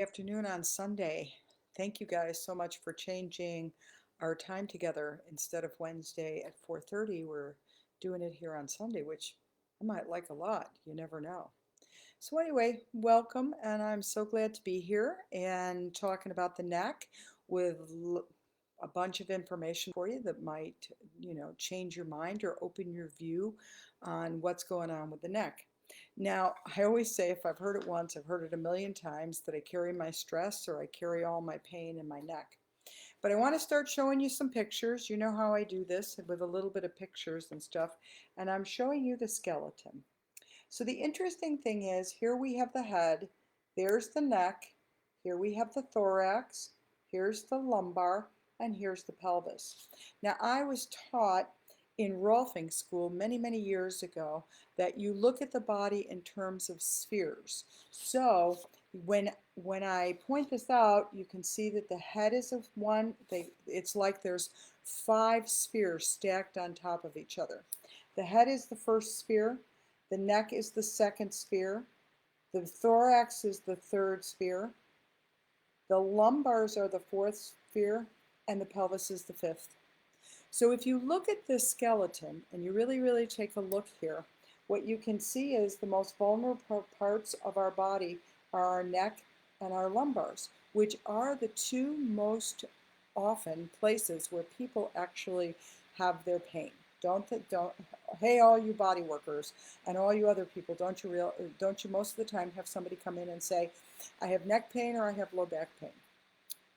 Afternoon on Sunday. Thank you guys so much for changing our time together. Instead of Wednesday at 4:30, we're doing it here on Sunday, which I might like a lot. You never know. So anyway, welcome, and I'm so glad to be here and talking about the neck with a bunch of information for you that might, change your mind or open your view on what's going on with the neck. Now, I always say if I've heard it once, I've heard it a million times that I carry my stress or I carry all my pain in my neck. But I want to start showing you some pictures. You know how I do this with a little bit of pictures and stuff. And I'm showing you the skeleton. So the interesting thing is here we have the head, there's the neck, here we have the thorax, here's the lumbar, and here's the pelvis. Now I was taught in Rolfing school many, many years ago that you look at the body in terms of spheres. So when I point this out, you can see that the head is of one, it's like there's 5 spheres stacked on top of each other. The head is the first sphere, the neck is the second sphere, the thorax is the third sphere, the lumbars are the fourth sphere, and the pelvis is the fifth. So if you look at this skeleton and you really, really take a look here, what you can see is the most vulnerable parts of our body are our neck and our lumbars, which are the two most often places where people actually have their pain. Don't hey, all you body workers and all you other people, don't you most of the time have somebody come in and say, I have neck pain or I have low back pain.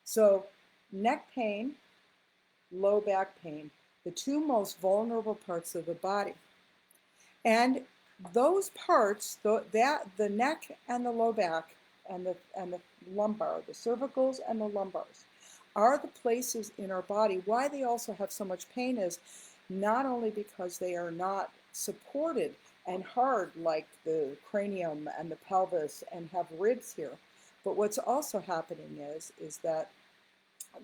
So neck pain, low back pain, the two most vulnerable parts of the body. And those parts, the neck and the low back and the lumbar, the cervicals and the lumbars, are the places in our body. Why they also have so much pain is not only because they are not supported and hard like the cranium and the pelvis and have ribs here, but what's also happening is that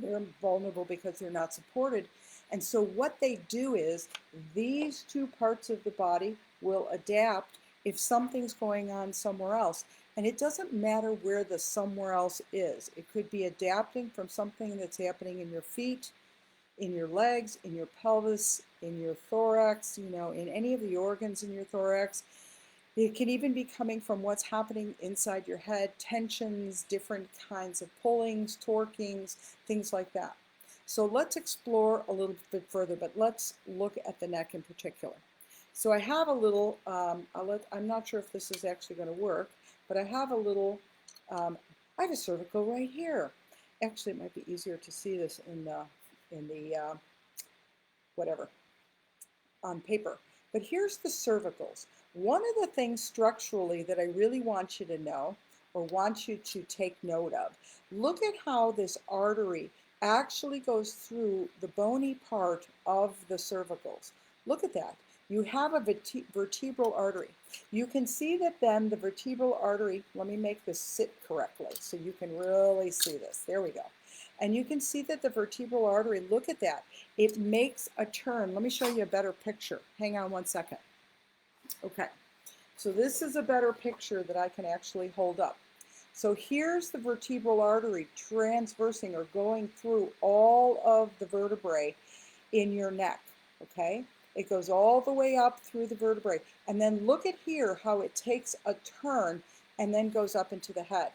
they're vulnerable because they're not supported. And so what they do is these two parts of the body will adapt if something's going on somewhere else. And it doesn't matter where the somewhere else is. It could be adapting from something that's happening in your feet, in your legs, in your pelvis, in your thorax, in any of the organs in your thorax. It can even be coming from what's happening inside your head, tensions, different kinds of pullings, torquings, things like that. So let's explore a little bit further, but let's look at the neck in particular. So I have a little, I'm not sure if this is actually going to work, but I have a little, I have a cervical right here. Actually, it might be easier to see this in the whatever, on paper. But here's the cervicals. One of the things structurally that I really want you to know or want you to take note of, look at how this artery actually goes through the bony part of the cervicals. Look at that. You have a vertebral artery. You can see that then the vertebral artery, let me make this sit correctly so you can really see this. There we go. And you can see that the vertebral artery, look at that. It makes a turn. Let me show you a better picture. Hang on one second. Okay, so this is a better picture that I can actually hold up. So here's the vertebral artery transversing or going through all of the vertebrae in your neck, okay? It goes all the way up through the vertebrae. And then look at here how it takes a turn and then goes up into the head.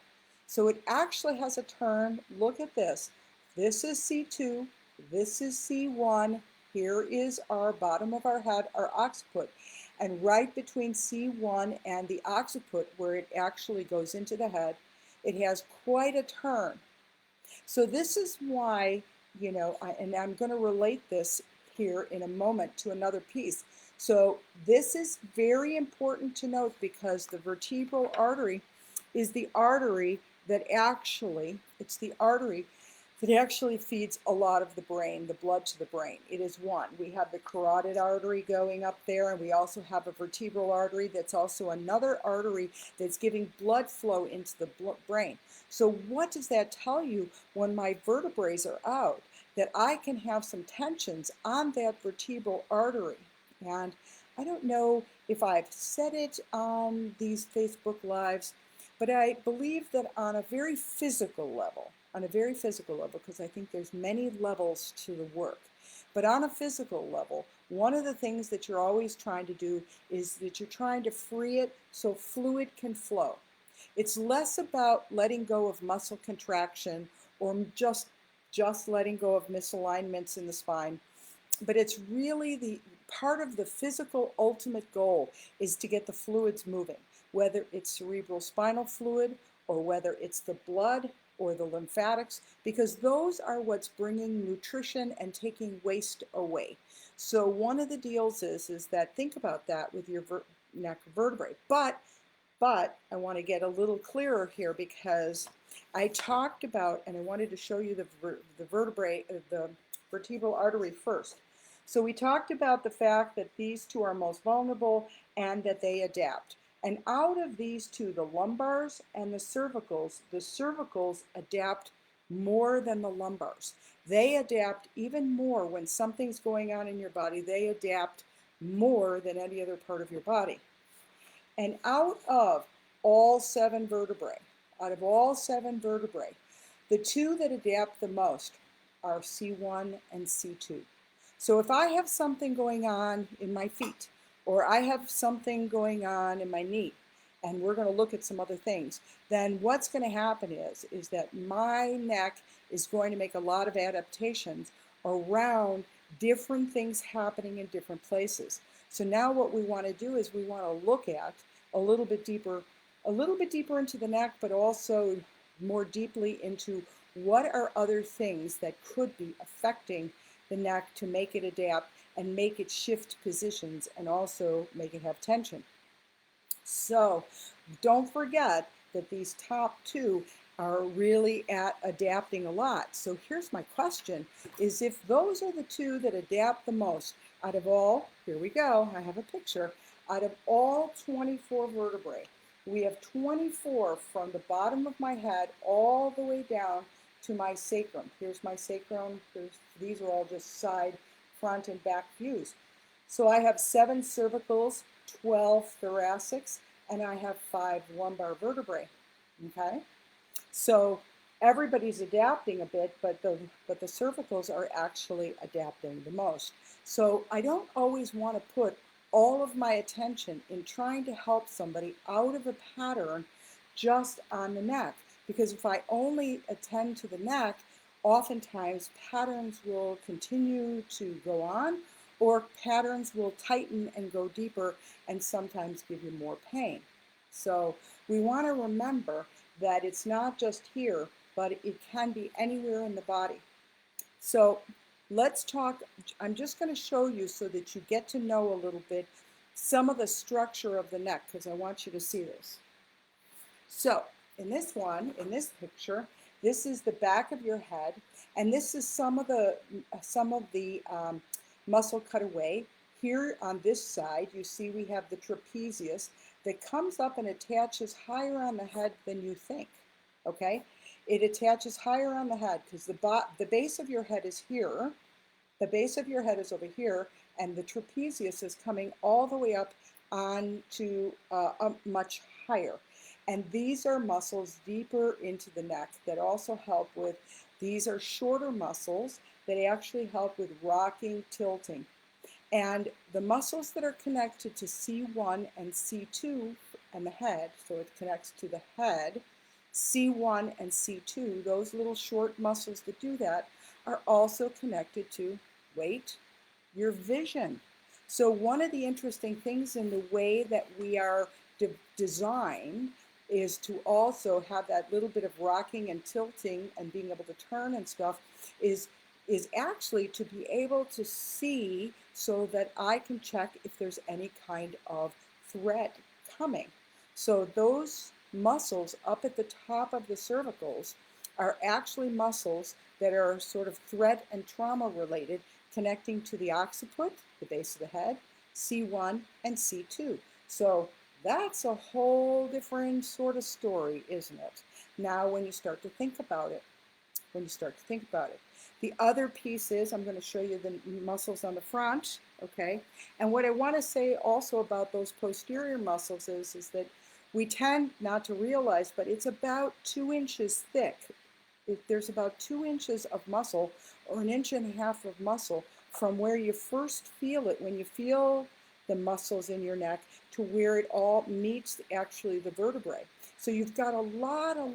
So it actually has a turn. Look at this. This is C2. This is C1. Here is our bottom of our head, our occiput. And right between C1 and the occiput, where it actually goes into the head, it has quite a turn. So this is why, and I'm going to relate this here in a moment to another piece. So this is very important to note because the vertebral artery is the artery that actually, it's the artery that actually feeds a lot of the brain, the blood to the brain. It is one. We have the carotid artery going up there, and we also have a vertebral artery that's also another artery that's giving blood flow into the brain. So what does that tell you when my vertebrae are out? That I can have some tensions on that vertebral artery. And I don't know if I've said it on these Facebook Lives, But I believe that on a very physical level, because I think there's many levels to the work, but on a physical level, one of the things that you're always trying to do is that you're trying to free it so fluid can flow. It's less about letting go of muscle contraction or just letting go of misalignments in the spine, but it's really the part of the physical ultimate goal is to get the fluids moving, whether it's cerebral spinal fluid or whether it's the blood or the lymphatics, because those are what's bringing nutrition and taking waste away. So one of the deals is that think about that with your neck vertebrae. But I want to get a little clearer here because I talked about, and I wanted to show you the vertebrae, the vertebral artery first. So we talked about the fact that these two are most vulnerable and that they adapt. And out of these two, the lumbars and the cervicals adapt more than the lumbars. They adapt even more when something's going on in your body. They adapt more than any other part of your body. And out of all seven vertebrae, the two that adapt the most are C1 and C2. So if I have something going on in my feet, or I have something going on in my knee, and we're going to look at some other things, then what's going to happen is that my neck is going to make a lot of adaptations around different things happening in different places. So now what we want to do is we want to look at a little bit deeper into the neck, but also more deeply into what are other things that could be affecting the neck to make it adapt and make it shift positions and also make it have tension. So don't forget that these top two are really at adapting a lot. So here's my question, is if those are the two that adapt the most out of all, here we go, I have a picture, out of all 24 vertebrae, we have 24 from the bottom of my head all the way down to my sacrum. Here's my sacrum. These are all just side, front, and back views. So I have 7 cervicals, 12 thoracics, and I have 5 lumbar vertebrae. Okay? So everybody's adapting a bit, but the cervicals are actually adapting the most. So I don't always want to put all of my attention in trying to help somebody out of a pattern just on the neck. Because if I only attend to the neck, oftentimes patterns will continue to go on, or patterns will tighten and go deeper and sometimes give you more pain. So we want to remember that it's not just here, but it can be anywhere in the body. So let's talk, I'm just going to show you so that you get to know a little bit some of the structure of the neck, because I want you to see this. So in this picture, this is the back of your head, and this is some of the muscle cut away. Here on this side, you see we have the trapezius that comes up and attaches higher on the head than you think, okay? It attaches higher on the head because the base of your head is here, the base of your head is over here, and the trapezius is coming all the way up onto much higher. And these are muscles deeper into the neck that also help with, these are shorter muscles that actually help with rocking, tilting. And the muscles that are connected to C1 and C2 and the head, so it connects to the head, C1 and C2, those little short muscles that do that, are also connected to, wait, your vision. So one of the interesting things in the way that we are designed is to also have that little bit of rocking and tilting and being able to turn and stuff is actually to be able to see so that I can check if there's any kind of threat coming. So those muscles up at the top of the cervicals are actually muscles that are sort of threat and trauma related, connecting to the occiput, the base of the head, C1 and C2. So that's a whole different sort of story, isn't it? Now, when you start to think about it, the other piece is, I'm going to show you the muscles on the front, okay? And what I want to say also about those posterior muscles is that we tend not to realize, but it's about 2 inches thick. There's about 2 inches of muscle or an inch and a half of muscle from where you first feel it, when you feel the muscles in your neck, to where it all meets actually the vertebrae. So you've got a lot of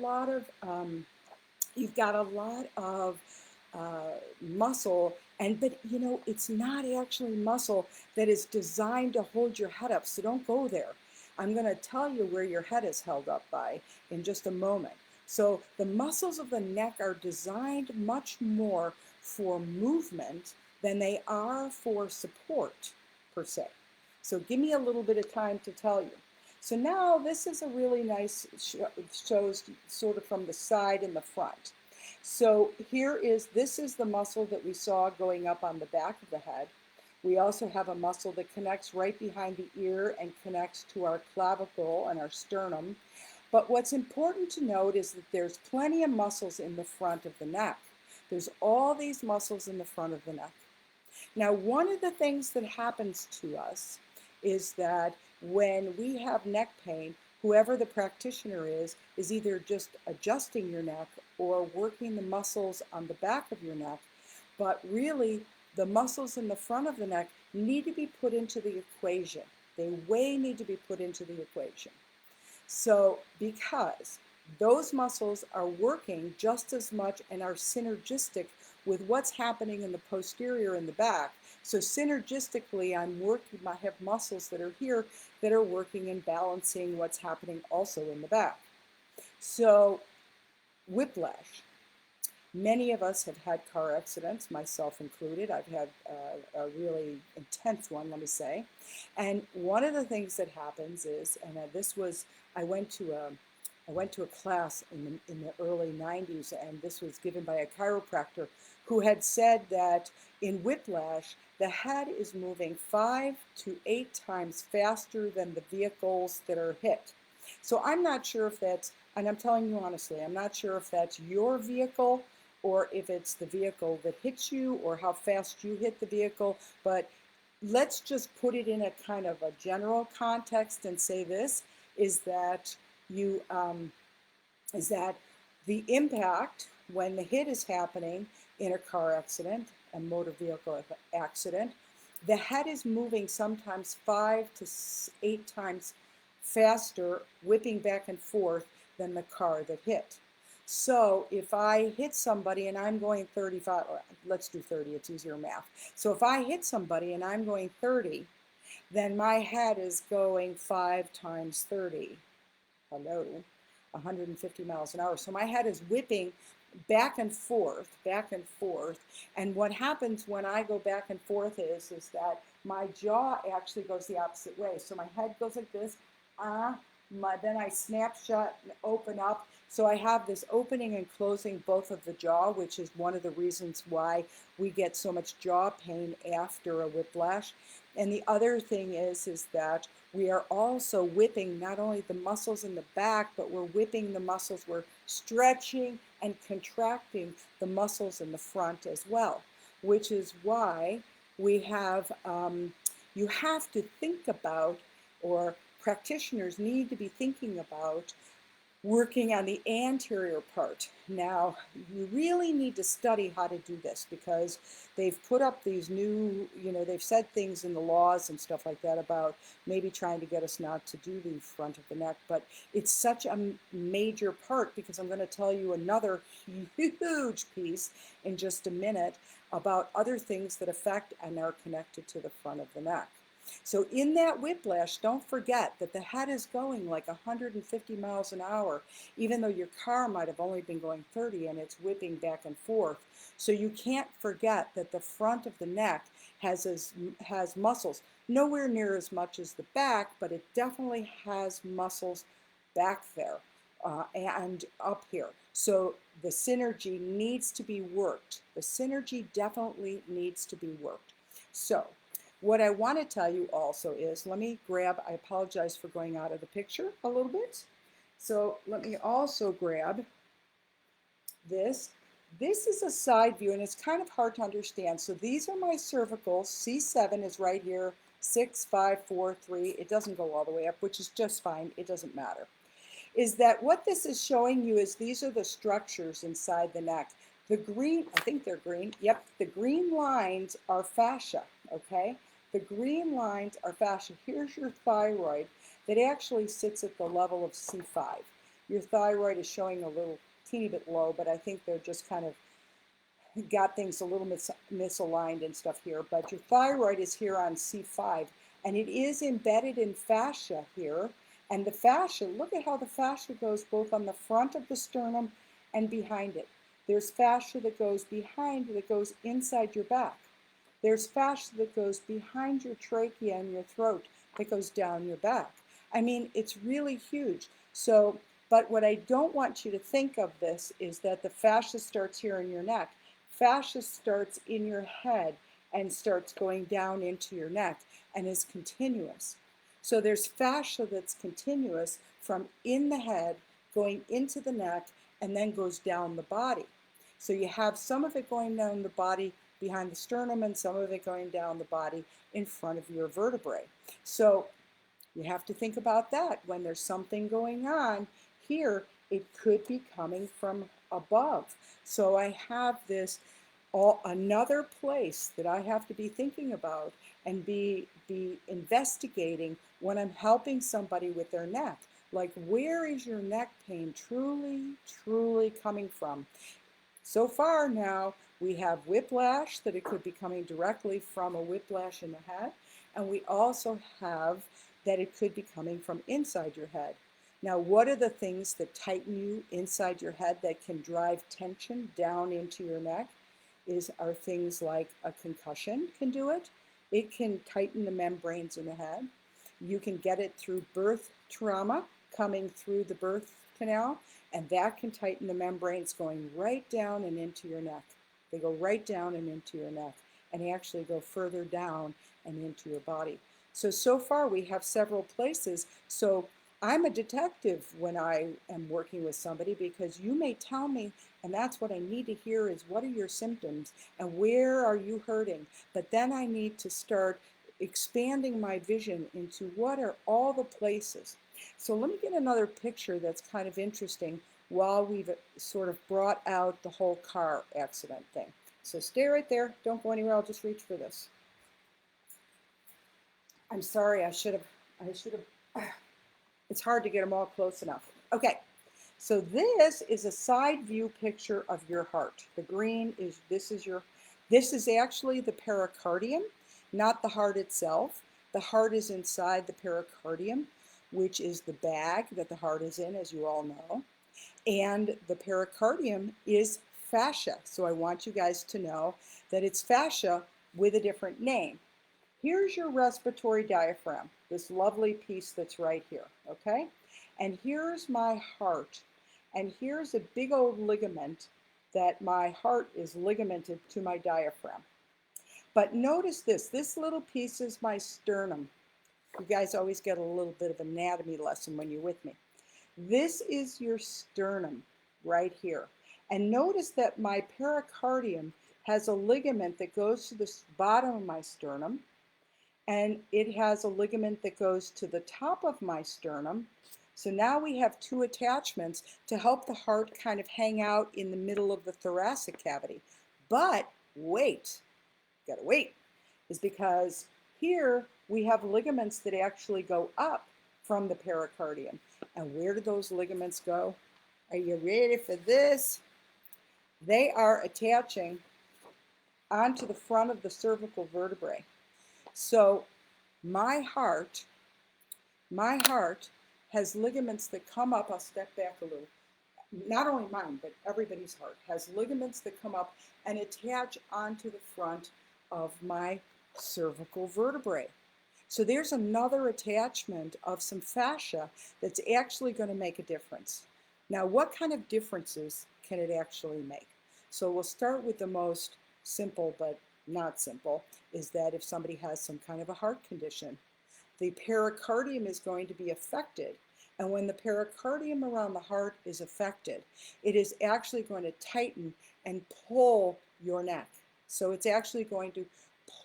muscle, but it's not actually muscle that is designed to hold your head up. So don't go there. I'm going to tell you where your head is held up by in just a moment. So the muscles of the neck are designed much more for movement than they are for support, per se. So give me a little bit of time to tell you. So now this is a really nice, shows sort of from the side and the front. So this is the muscle that we saw going up on the back of the head. We also have a muscle that connects right behind the ear and connects to our clavicle and our sternum. But what's important to note is that there's plenty of muscles in the front of the neck. There's all these muscles in the front of the neck. Now, one of the things that happens to us is that when we have neck pain, whoever the practitioner is either just adjusting your neck or working the muscles on the back of your neck. But really, the muscles in the front of the neck need to be put into the equation. They need to be put into the equation. So because those muscles are working just as much and are synergistic with what's happening in the posterior and the back. So synergistically, I have muscles that are here that are working and balancing what's happening also in the back. So whiplash. Many of us have had car accidents, myself included. I've had a really intense one, let me say. And one of the things that happens is, and I went to a class in the early 90s, and this was given by a chiropractor who had said that in whiplash, the head is moving 5 to 8 times faster than the vehicles that are hit. So I'm not sure if that's, and I'm telling you honestly, I'm not sure if that's your vehicle or if it's the vehicle that hits you or how fast you hit the vehicle, but let's just put it in a kind of a general context and say this, is that the impact when the hit is happening in a car accident, a motor vehicle accident, the head is moving sometimes 5 to 8 times faster, whipping back and forth than the car that hit. So if I hit somebody and I'm going 35, let's do 30, it's easier math. So if I hit somebody and I'm going 30, then my head is going 5 times 30. Hello, 150 miles an hour. So my head is whipping back and forth, back and forth. And what happens when I go back and forth is that my jaw actually goes the opposite way. So my head goes like this, then I snap shut and open up. So I have this opening and closing both of the jaw, which is one of the reasons why we get so much jaw pain after a whiplash. And the other thing is that we are also whipping not only the muscles in the back, but we're whipping the muscles. We're stretching and contracting the muscles in the front as well, which is why we have, you have to think about, or practitioners need to be thinking about, working on the anterior part. Now, you really need to study how to do this because they've put up these new, they've said things in the laws and stuff like that about maybe trying to get us not to do the front of the neck, but it's such a major part because I'm going to tell you another huge piece in just a minute about other things that affect and are connected to the front of the neck. So in that whiplash, don't forget that the head is going like 150 miles an hour, even though your car might have only been going 30 and it's whipping back and forth. So you can't forget that the front of the neck has muscles, nowhere near as much as the back, but it definitely has muscles back there and up here. So the synergy needs to be worked. The synergy definitely needs to be worked. So what I want to tell you also is, I apologize for going out of the picture a little bit. So let me also grab this. This is a side view and it's kind of hard to understand. So these are my cervicals. C7 is right here. 6, 5, 4, 3, it doesn't go all the way up, which is just fine. It doesn't matter. Is that what this is showing you is these are the structures inside the neck. The green, I think they're green. Yep, the green lines are fascia, okay? The green lines are fascia. Here's your thyroid that actually sits at the level of C5. Your thyroid is showing a little teeny bit low, but I think they're just kind of got things a little misaligned and stuff here. But your thyroid is here on C5, and it is embedded in fascia here. And the fascia, look at how the fascia goes both on the front of the sternum and behind it. There's fascia that goes behind, that goes inside your back. There's fascia that goes behind your trachea and your throat that goes down your back. I mean, it's really huge. So, but what I don't want you to think of this is that the fascia starts here in your neck. Fascia starts in your head and starts going down into your neck and is continuous. So there's fascia that's continuous from in the head, going into the neck, and then goes down the body. So you have some of it going down the body behind the sternum and some of it going down the body in front of your vertebrae. So you have to think about that. When there's something going on here, it could be coming from above. So I have this another place that I have to be thinking about and be investigating when I'm helping somebody with their neck. Like, where is your neck pain truly coming from? So far now, we have whiplash, that it could be coming directly from a whiplash in the head, and we also have that it could be coming from inside your head. Now, what are the things that tighten you inside your head that can drive tension down into your neck? Are things like a concussion can do it. It can tighten the membranes in the head. You can get it through birth trauma coming through the birth canal, and that can tighten the membranes going right down and into your neck. They go right down and into your neck and actually go further down and into your body. So far we have several places. So I'm a detective when I am working with somebody, because you may tell me, and that's what I need to hear, is what are your symptoms and where are you hurting? But then I need to start expanding my vision into what are all the places. So let me get another picture that's kind of interesting while we've sort of brought out the whole car accident thing. So stay right there. Don't go anywhere. I'll just reach for this. I'm sorry. I should have. It's hard to get them all close enough. Okay. So this is a side view picture of your heart. The green is, this is actually the pericardium, not the heart itself. The heart is inside the pericardium, which is the bag that the heart is in, as you all know. And the pericardium is fascia. So I want you guys to know that it's fascia with a different name. Here's your respiratory diaphragm, this lovely piece that's right here, okay? And here's my heart. And here's a big old ligament that my heart is ligamented to my diaphragm. But notice this little piece is my sternum. You guys always get a little bit of anatomy lesson when you're with me. This is your sternum right here. And notice that my pericardium has a ligament that goes to the bottom of my sternum, and it has a ligament that goes to the top of my sternum. So now we have two attachments to help the heart kind of hang out in the middle of the thoracic cavity. But wait, gotta wait, is because here we have ligaments that actually go up from the pericardium. And where do those ligaments go? Are you ready for this? They are attaching onto the front of the cervical vertebrae. So my heart has ligaments that come up. I'll step back a little. Not only mine, but everybody's heart has ligaments that come up and attach onto the front of my cervical vertebrae. So there's another attachment of some fascia that's actually going to make a difference. Now, what kind of differences can it actually make? So we'll start with the most simple, but not simple, is that if somebody has some kind of a heart condition, the pericardium is going to be affected. And when the pericardium around the heart is affected, it is actually going to tighten and pull your neck. So it's actually going to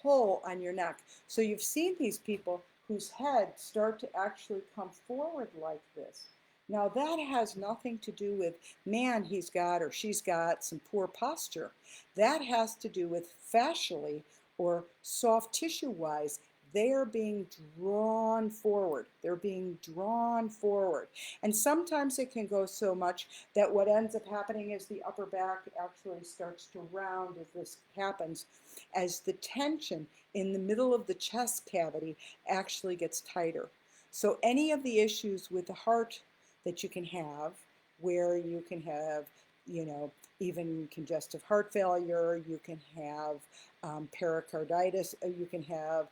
pull on your neck. So you've seen these people whose heads start to actually come forward like this. Now that has nothing to do with, man, he's got or she's got some poor posture. That has to do with fascially or soft tissue wise. They are being drawn forward. They're being drawn forward. And sometimes it can go so much that what ends up happening is the upper back actually starts to round as this happens, as the tension in the middle of the chest cavity actually gets tighter. So any of the issues with the heart that you can have, where you can have, even congestive heart failure, you can have pericarditis, you can have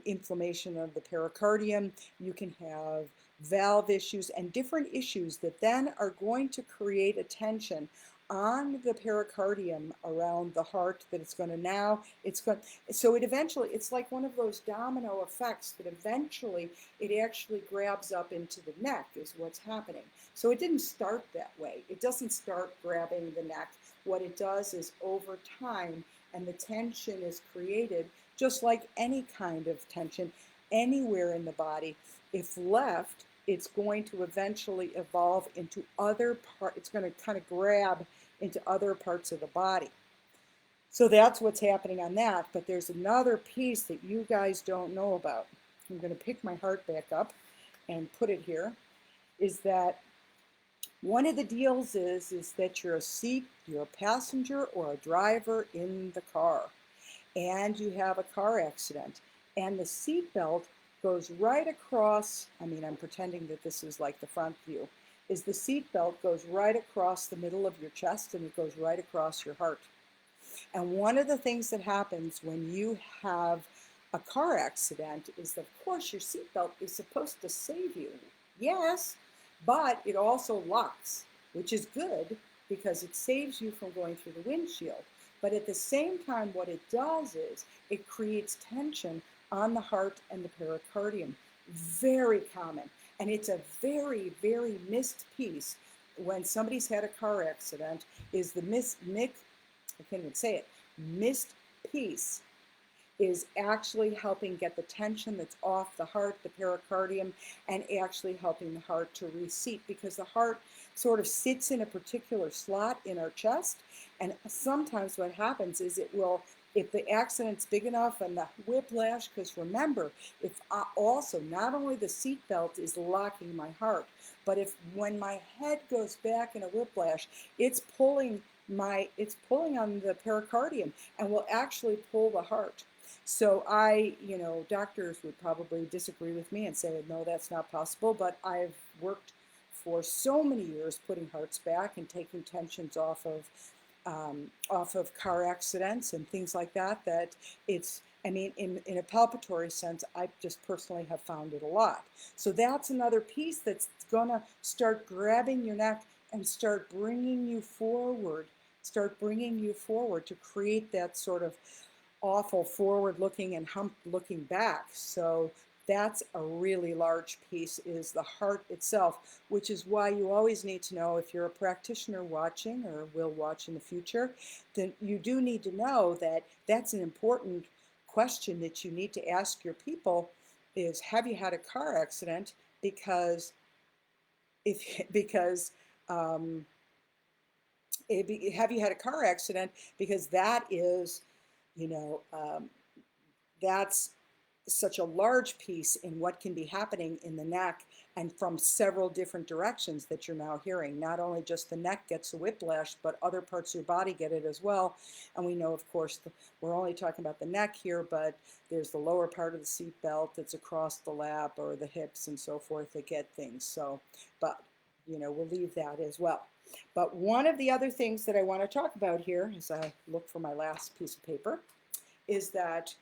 inflammation of the pericardium, you can have valve issues and different issues that then are going to create a tension on the pericardium around the heart that it's going to now, it's going, so it eventually, it's like one of those domino effects that eventually it actually grabs up into the neck is what's happening. So it didn't start that way. It doesn't start grabbing the neck. What it does is over time, and the tension is created just like any kind of tension anywhere in the body. If left, it's going to eventually evolve into other parts. It's going to kind of grab into other parts of the body. So that's what's happening on that. But there's another piece that you guys don't know about. I'm going to pick my heart back up and put it here, is that one of the deals is that you're a passenger or a driver in the car, and you have a car accident, and the seat belt goes right across, I'm pretending that this is like the front view, is the seat belt goes right across the middle of your chest and it goes right across your heart. And one of the things that happens when you have a car accident is that, of course, your seat belt is supposed to save you. Yes, but it also locks, which is good because it saves you from going through the windshield. But at the same time, what it does is it creates tension on the heart and the pericardium. Very common. And it's a very, very missed piece when somebody's had a car accident, is the I can't even say it, missed piece is actually helping get the tension that's off the heart, the pericardium, and actually helping the heart to reseat, because the heart sort of sits in a particular slot in our chest. And sometimes what happens is it will, if the accident's big enough and the whiplash, because remember, if also not only the seat belt is locking my heart, but if when my head goes back in a whiplash, it's pulling on the pericardium and will actually pull the heart. So doctors would probably disagree with me and say, no, that's not possible. But I've worked for so many years putting hearts back and taking tensions off of car accidents and things like that, that it's, in a palpatory sense, I just personally have found it a lot. So that's another piece that's going to start grabbing your neck and start bringing you forward to create that sort of awful forward looking and hump looking back. So that's a really large piece, is the heart itself, which is why you always need to know, if you're a practitioner watching or will watch in the future, then you do need to know that that's an important question that you need to ask your people is, have you had a car accident? Because have you had a car accident? Because that is, that's such a large piece in what can be happening in the neck and from several different directions that you're now hearing. Not only just the neck gets a whiplash, but other parts of your body get it as well. And we know, of course, we're only talking about the neck here, but there's the lower part of the seat belt that's across the lap or the hips and so forth that get things. So, but, we'll leave that as well. But one of the other things that I want to talk about here, as I look for my last piece of paper, is that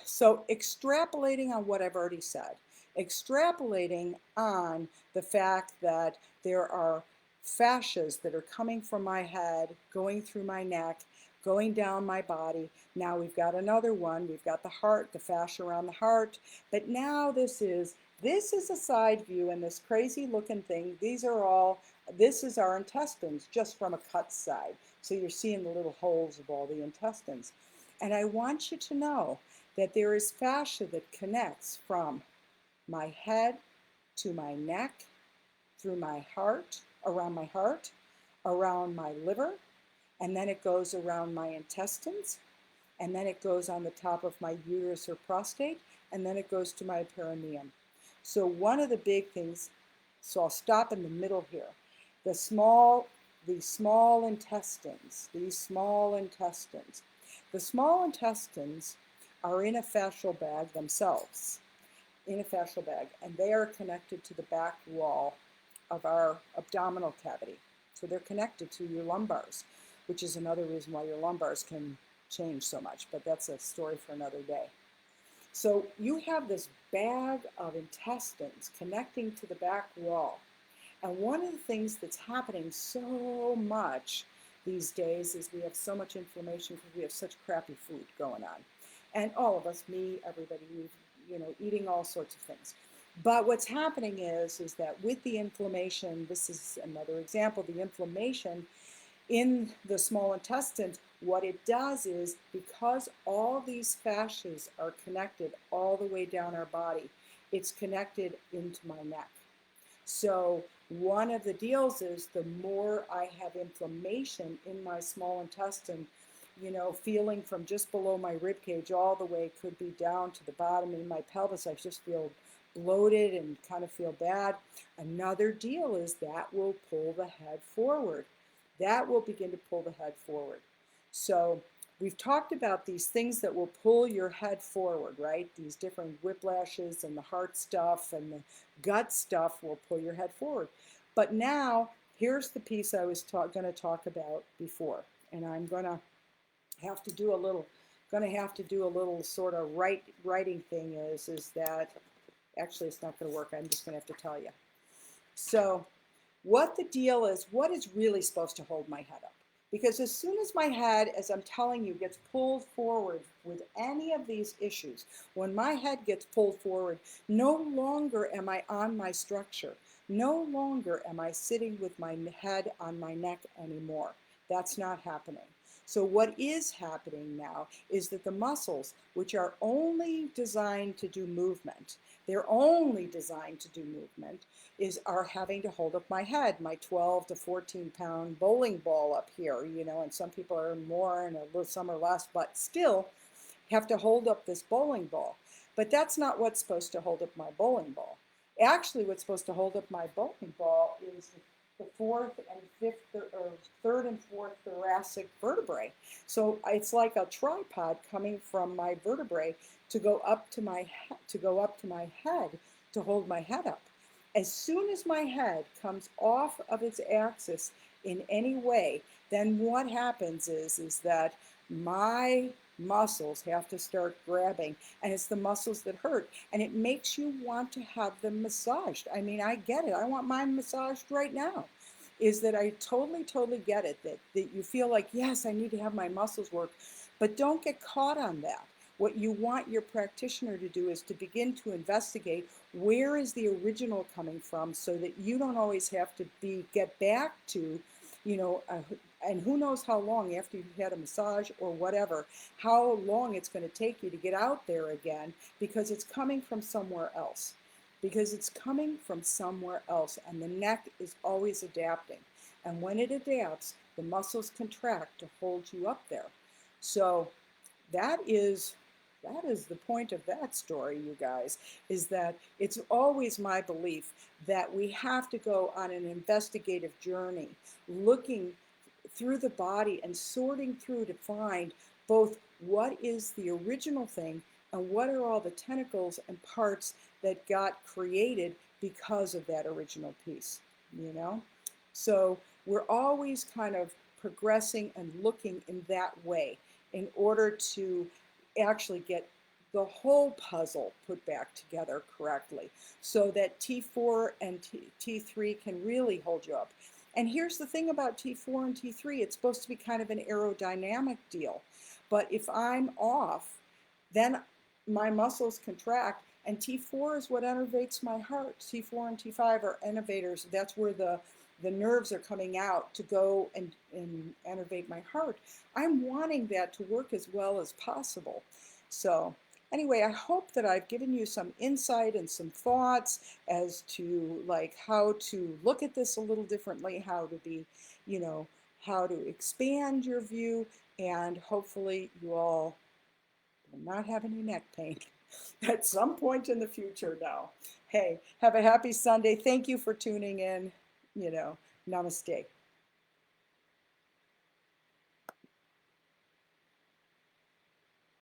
so extrapolating on what I've already said, extrapolating on the fact that there are fascias that are coming from my head, going through my neck, going down my body. Now we've got another one. We've got the heart, the fascia around the heart. But now this is a side view, and this crazy looking thing, this is our intestines just from a cut side. So you're seeing the little holes of all the intestines. And I want you to know that there is fascia that connects from my head to my neck, through my heart, around my liver, and then it goes around my intestines, and then it goes on the top of my uterus or prostate, and then it goes to my perineum. So one of the big things, so I'll stop in the middle here. The small, the small intestines, these small intestines. The small intestines are in a fascial bag themselves, in a fascial bag, and they are connected to the back wall of our abdominal cavity. So they're connected to your lumbars, which is another reason why your lumbars can change so much, but that's a story for another day. So you have this bag of intestines connecting to the back wall. And one of the things that's happening so much these days is we have so much inflammation because we have such crappy food going on. And all of us, me, everybody, eating all sorts of things. But what's happening is that with the inflammation, this is another example, the inflammation in the small intestines, what it does is, because all these fascias are connected all the way down our body, it's connected into my neck. So one of the deals is the more I have inflammation in my small intestine, feeling from just below my rib cage all the way, could be down to the bottom in my pelvis, I just feel bloated and kind of feel bad. Another deal is that will pull the head forward. That will begin to pull the head forward. So we've talked about these things that will pull your head forward, right? These different whiplashes and the heart stuff and the gut stuff will pull your head forward. But now here's the piece I was going to talk about before, and I'm going to have to do a little sort of writing thing is that actually it's not going to work. I'm just going to have to tell you. So what the deal is, what is really supposed to hold my head up? Because as soon as my head, as I'm telling you, gets pulled forward with any of these issues, when my head gets pulled forward, no longer am I on my structure. No longer am I sitting with my head on my neck anymore. That's not happening. So what is happening now is that the muscles, which are only designed to do movement, are having to hold up my head, my 12 to 14 pound bowling ball up here, and some people are more and some are less, but still have to hold up this bowling ball. But that's not what's supposed to hold up my bowling ball. Actually, what's supposed to hold up my bowling ball is the fourth and fifth, or third and fourth thoracic vertebrae. So it's like a tripod coming from my vertebrae to go up to my head to hold my head up. As soon as my head comes off of its axis in any way, then what happens is that my muscles have to start grabbing, and it's the muscles that hurt, and it makes you want to have them massaged. I mean, I get it. I want mine massaged right now. Is that I totally get it, that you feel like, yes, I need to have my muscles work, but don't get caught on that. What you want your practitioner to do is to begin to investigate where is the original coming from, so that you don't always have to get back to, and who knows how long after you've had a massage or whatever, how long it's going to take you to get out there again, because it's coming from somewhere else. And the neck is always adapting. And when it adapts, the muscles contract to hold you up there. So that is the point of that story, you guys, is that it's always my belief that we have to go on an investigative journey, looking through the body and sorting through to find both what is the original thing and what are all the tentacles and parts that got created because of that original piece, So we're always kind of progressing and looking in that way in order to actually get the whole puzzle put back together correctly, so that T4 and T3 can really hold you up. And here's the thing about T4 and T3, it's supposed to be kind of an aerodynamic deal. But if I'm off, then my muscles contract, and T4 is what innervates my heart. T4 and T5 are innervators. That's where the nerves are coming out to go and innervate my heart. I'm wanting that to work as well as possible. So anyway, I hope that I've given you some insight and some thoughts as to like how to look at this a little differently, how to be, you know, how to expand your view, and hopefully you all will not have any neck pain at some point in the future now. Hey, have a happy Sunday. Thank you for tuning in. Namaste.